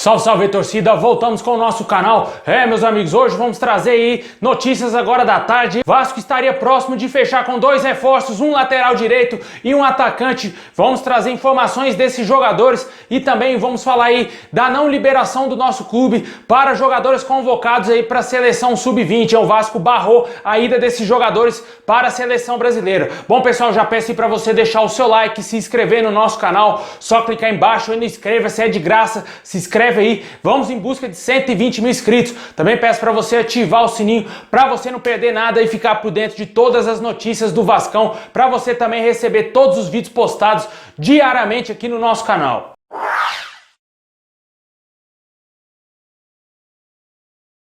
Salve, salve torcida, voltamos com o nosso canal. Meus amigos, hoje vamos trazer aí notícias agora da tarde. Vasco estaria próximo de fechar com 2 reforços, um lateral direito e um atacante. Vamos trazer informações desses jogadores e também vamos falar aí da não liberação do nosso clube para jogadores convocados aí para a seleção sub-20. O Vasco barrou a ida desses jogadores para a seleção brasileira. Bom, pessoal, já peço aí para você deixar o seu like, se inscrever no nosso canal. Só clicar embaixo e não inscreva-se, é de graça. Se inscreve aí, vamos em busca de 120 mil inscritos. Também peço para você ativar o sininho para você não perder nada e ficar por dentro de todas as notícias do Vascão, para você também receber todos os vídeos postados diariamente aqui no nosso canal.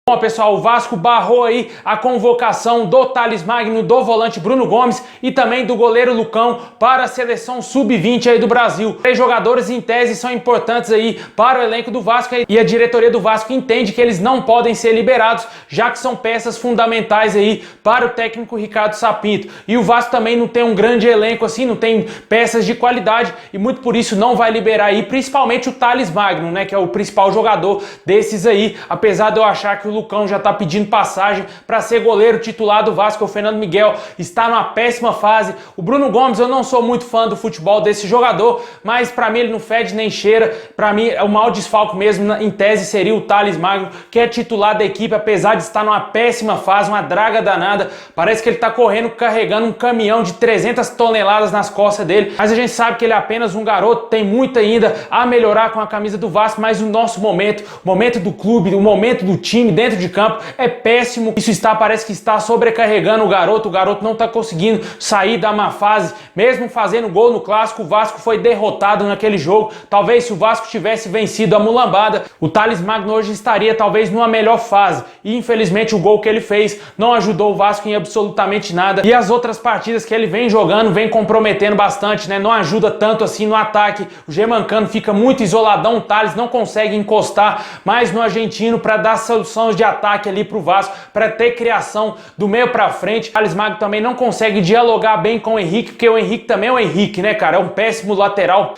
Bom, pessoal, o Vasco barrou aí a convocação do Thales Magno, do volante Bruno Gomes e também do goleiro Lucão para a seleção sub-20 aí do Brasil. 3 jogadores em tese são importantes aí para o elenco do Vasco e a diretoria do Vasco entende que eles não podem ser liberados, já que são peças fundamentais aí para o técnico Ricardo Sapinto. E o Vasco também não tem um grande elenco assim, não tem peças de qualidade e muito por isso não vai liberar aí, principalmente o Thales Magno, né, que é o principal jogador desses aí, apesar de eu achar que o Lucão já tá pedindo passagem para ser goleiro titular do Vasco. O Fernando Miguel está numa péssima fase. O Bruno Gomes, eu não sou muito fã do futebol desse jogador, mas para mim ele não fede nem cheira. Para mim o maior desfalque mesmo em tese seria o Thales Magno, que é titular da equipe, apesar de estar numa péssima fase, uma draga danada. Parece que ele tá correndo carregando um caminhão de 300 toneladas nas costas dele, mas a gente sabe que ele é apenas um garoto, tem muito ainda a melhorar com a camisa do Vasco, mas o nosso momento, o momento do clube, o momento do time dentro de campo é péssimo. Isso parece que está sobrecarregando o garoto não está conseguindo sair da má fase, mesmo fazendo gol no clássico. O Vasco foi derrotado naquele jogo. Talvez se o Vasco tivesse vencido a mulambada, o Thales Magno hoje estaria talvez numa melhor fase, e infelizmente o gol que ele fez não ajudou o Vasco em absolutamente nada, e as outras partidas que ele vem jogando, vem comprometendo bastante, né? Não ajuda tanto assim no ataque. O Germancano fica muito isoladão, o Thales não consegue encostar mais no argentino para dar soluções de ataque ali pro Vasco, para ter criação do meio para frente. O Thales Magno também não consegue dialogar bem com o Henrique, porque o Henrique também é o Henrique, né, cara? É um péssimo lateral.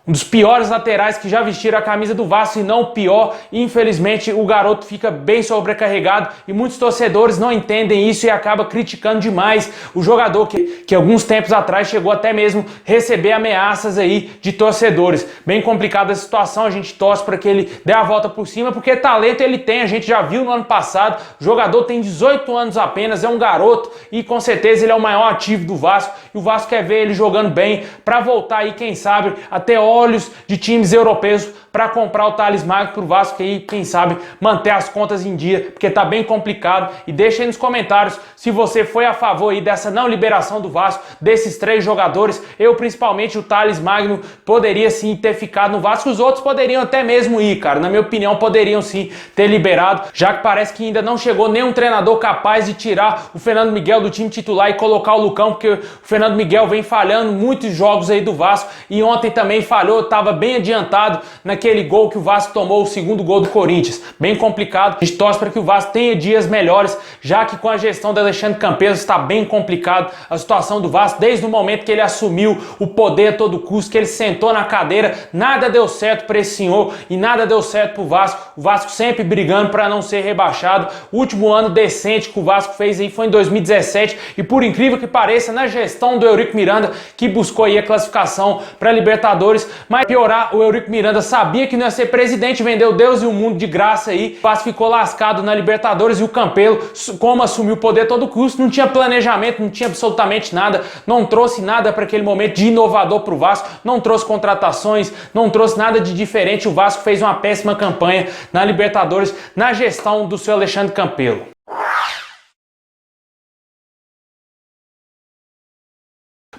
Um dos piores laterais que já vestiram a camisa do Vasco, e não o pior. Infelizmente o garoto fica bem sobrecarregado e muitos torcedores não entendem isso e acabam criticando demais o jogador que alguns tempos atrás chegou até mesmo receber ameaças aí de torcedores. Bem complicada a situação, a gente torce para que ele dê a volta por cima, porque talento ele tem, a gente já viu no ano passado. O jogador tem 18 anos apenas, é um garoto e com certeza ele é o maior ativo do Vasco, e o Vasco quer ver ele jogando bem para voltar aí, quem sabe, até olhos de times europeus para comprar o Thales Magno pro Vasco e, quem sabe, manter as contas em dia, porque tá bem complicado. E deixa aí nos comentários se você foi a favor aí dessa não liberação do Vasco, desses 3 jogadores. Eu, principalmente, o Thales Magno poderia sim ter ficado no Vasco, os outros poderiam até mesmo ir, cara. Na minha opinião, poderiam sim ter liberado, já que parece que ainda não chegou nenhum treinador capaz de tirar o Fernando Miguel do time titular e colocar o Lucão, porque o Fernando Miguel vem falhando muitos jogos aí do Vasco, e ontem também falhou, estava bem adiantado naquele gol que o Vasco tomou, o segundo gol do Corinthians. Bem complicado. A gente torce para que o Vasco tenha dias melhores, já que com a gestão do Alexandre Campelo está bem complicado a situação do Vasco. Desde o momento que ele assumiu o poder a todo custo, que ele sentou na cadeira, nada deu certo para esse senhor e nada deu certo para o Vasco. O Vasco sempre brigando para não ser rebaixado. O último ano decente que o Vasco fez aí foi em 2017, e por incrível que pareça, na gestão do Eurico Miranda, que buscou aí a classificação para Libertadores. Mas piorar, o Eurico Miranda sabia que não ia ser presidente, vendeu Deus e o mundo de graça aí. O Vasco ficou lascado na Libertadores, e o Campelo, como assumiu o poder a todo custo, não tinha planejamento, não tinha absolutamente nada, não trouxe nada para aquele momento de inovador para o Vasco, não trouxe contratações, não trouxe nada de diferente. O Vasco fez uma péssima campanha na Libertadores na gestão do seu Alexandre Campelo.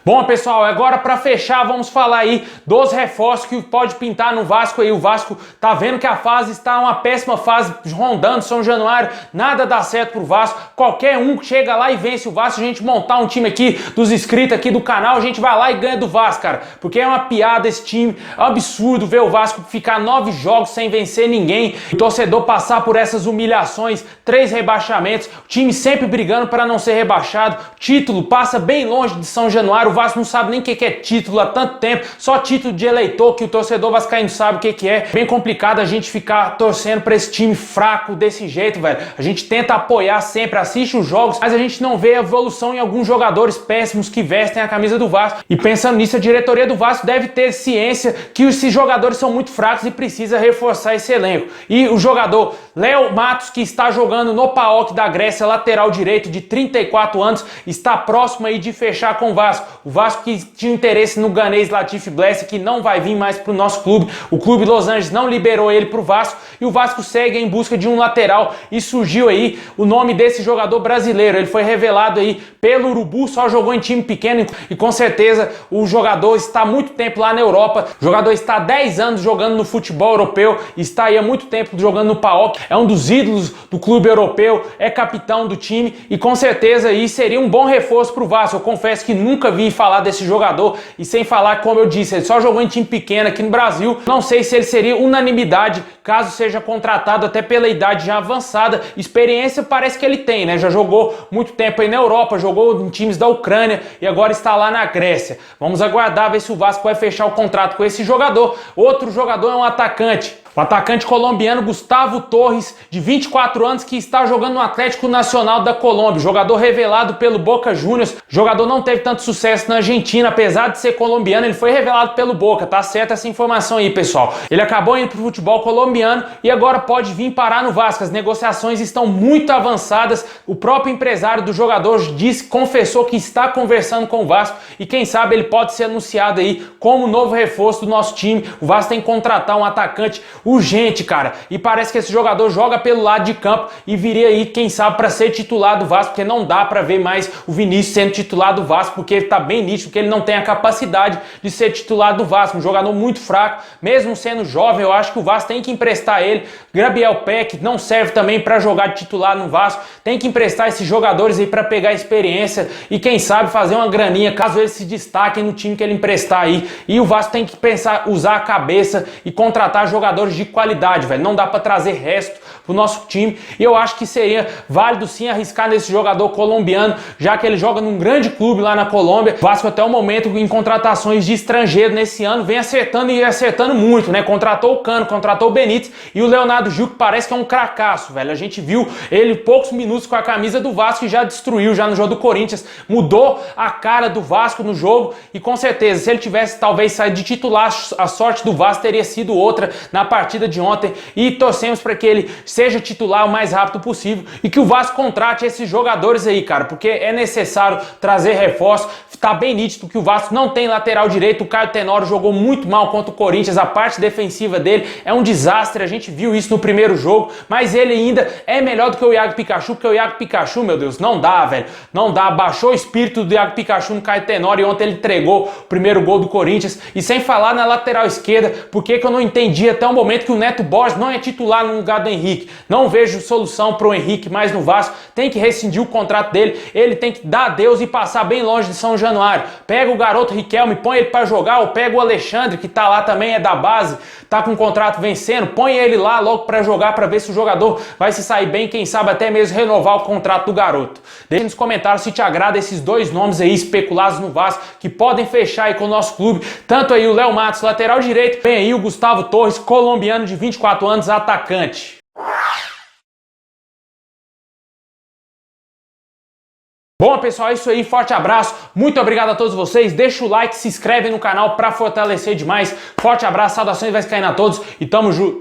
Bom, pessoal, agora para fechar, vamos falar aí dos reforços que pode pintar no Vasco aí. O Vasco tá vendo que a fase está uma péssima fase, rondando São Januário, nada dá certo pro Vasco. Qualquer um que chega lá e vence o Vasco, a gente montar um time aqui dos inscritos aqui do canal, a gente vai lá e ganha do Vasco, cara. Porque é uma piada esse time, é um absurdo ver o Vasco ficar 9 jogos sem vencer ninguém, o torcedor passar por essas humilhações, 3 rebaixamentos, o time sempre brigando para não ser rebaixado, título passa bem longe de São Januário. Vasco não sabe nem o que é título há tanto tempo, só título de eleitor que o torcedor vascaíno sabe o que é. Bem complicado a gente ficar torcendo pra esse time fraco desse jeito, velho. A gente tenta apoiar sempre, assiste os jogos, mas a gente não vê evolução em alguns jogadores péssimos que vestem a camisa do Vasco. E pensando nisso, a diretoria do Vasco deve ter ciência que esses jogadores são muito fracos e precisa reforçar esse elenco. E o jogador Léo Matos, que está jogando no PAOK da Grécia, lateral direito de 34 anos, está próximo aí de fechar com o Vasco. O Vasco que tinha interesse no ganês Latif Blessing, que não vai vir mais para o nosso clube. O clube Los Angeles não liberou ele para o Vasco e o Vasco segue em busca de um lateral e surgiu aí o nome desse jogador brasileiro. Ele foi revelado aí pelo Urubu, só jogou em time pequeno e com certeza o jogador está há muito tempo lá na Europa. O jogador está há 10 anos jogando no futebol europeu, está aí há muito tempo jogando no PAOK, é um dos ídolos do clube europeu, é capitão do time e com certeza aí seria um bom reforço para o Vasco. Eu confesso que nunca vi falar desse jogador e sem falar, como eu disse, ele só jogou em time pequeno aqui no Brasil. Não sei se ele seria unanimidade caso seja contratado, até pela idade já avançada. Experiência parece que ele tem, né? Já jogou muito tempo aí na Europa, jogou em times da Ucrânia e agora está lá na Grécia. Vamos aguardar ver se o Vasco vai fechar o contrato com esse jogador. Outro jogador é um atacante. O atacante colombiano Gustavo Torres, de 24 anos, que está jogando no Atlético Nacional da Colômbia. Jogador revelado pelo Boca Juniors. O jogador não teve tanto sucesso na Argentina, apesar de ser colombiano, ele foi revelado pelo Boca. Tá certa essa informação aí, pessoal. Ele acabou indo pro futebol colombiano e agora pode vir parar no Vasco. As negociações estão muito avançadas. O próprio empresário do jogador confessou que está conversando com o Vasco e quem sabe ele pode ser anunciado aí como novo reforço do nosso time. O Vasco tem que contratar um atacante urgente, cara. E parece que esse jogador joga pelo lado de campo e viria aí, quem sabe, para ser titular do Vasco, porque não dá para ver mais o Vinícius sendo titular do Vasco, porque ele tá bem nítido que ele não tem a capacidade de ser titular do Vasco. Um jogador muito fraco, mesmo sendo jovem, eu acho que o Vasco tem que emprestar ele. Gabriel Peck não serve também para jogar de titular no Vasco. Tem que emprestar esses jogadores aí para pegar experiência e quem sabe fazer uma graninha, caso eles se destaquem no time que ele emprestar aí. E o Vasco tem que pensar, usar a cabeça e contratar jogadores de qualidade, velho. Não dá para trazer resto pro nosso time. E eu acho que seria válido sim arriscar nesse jogador colombiano, já que ele joga num grande clube lá na Colômbia. O Vasco até o momento em contratações de estrangeiro nesse ano vem acertando e acertando muito, né? Contratou o Cano, contratou o Benítez e o Leonardo Gil, que parece que é um cracaço, velho. A gente viu ele poucos minutos com a camisa do Vasco e já destruiu já no jogo do Corinthians, mudou a cara do Vasco no jogo e com certeza se ele tivesse talvez saído de titular, a sorte do Vasco teria sido outra na partida de ontem e torcemos para que ele seja titular o mais rápido possível e que o Vasco contrate esses jogadores aí, cara, porque é necessário trazer reforço. Tá bem nítido que o Vasco não tem lateral direito. O Caio Tenório jogou muito mal contra o Corinthians, a parte defensiva dele é um desastre, a gente viu isso no primeiro jogo, mas ele ainda é melhor do que o Iago Pikachu, porque o Iago Pikachu, meu Deus, não dá, velho, não dá, baixou o espírito do Iago Pikachu no Caio Tenório e ontem ele entregou o primeiro gol do Corinthians. E sem falar na lateral esquerda, porque que eu não entendi até o momento que o Neto Borges não é titular no lugar do Henrique. Não vejo solução pro Henrique mais no Vasco, tem que rescindir o contrato dele, ele tem que dar adeus e passar bem longe de São Januário. Pega o garoto Riquelme, põe ele pra jogar, ou pega o Alexandre, que tá lá também, é da base, tá com o contrato vencendo, põe ele lá logo pra jogar, pra ver se o jogador vai se sair bem, quem sabe até mesmo renovar o contrato do garoto. Deixe nos comentários se te agrada esses dois nomes aí especulados no Vasco, que podem fechar aí com o nosso clube, tanto aí o Léo Matos, lateral direito, vem aí o Gustavo Torres, colombiano de 24 anos, atacante. Bom, pessoal, é isso aí, forte abraço, muito obrigado a todos vocês, deixa o like, se inscreve no canal para fortalecer demais, forte abraço, saudações vascaínas a todos e tamo junto!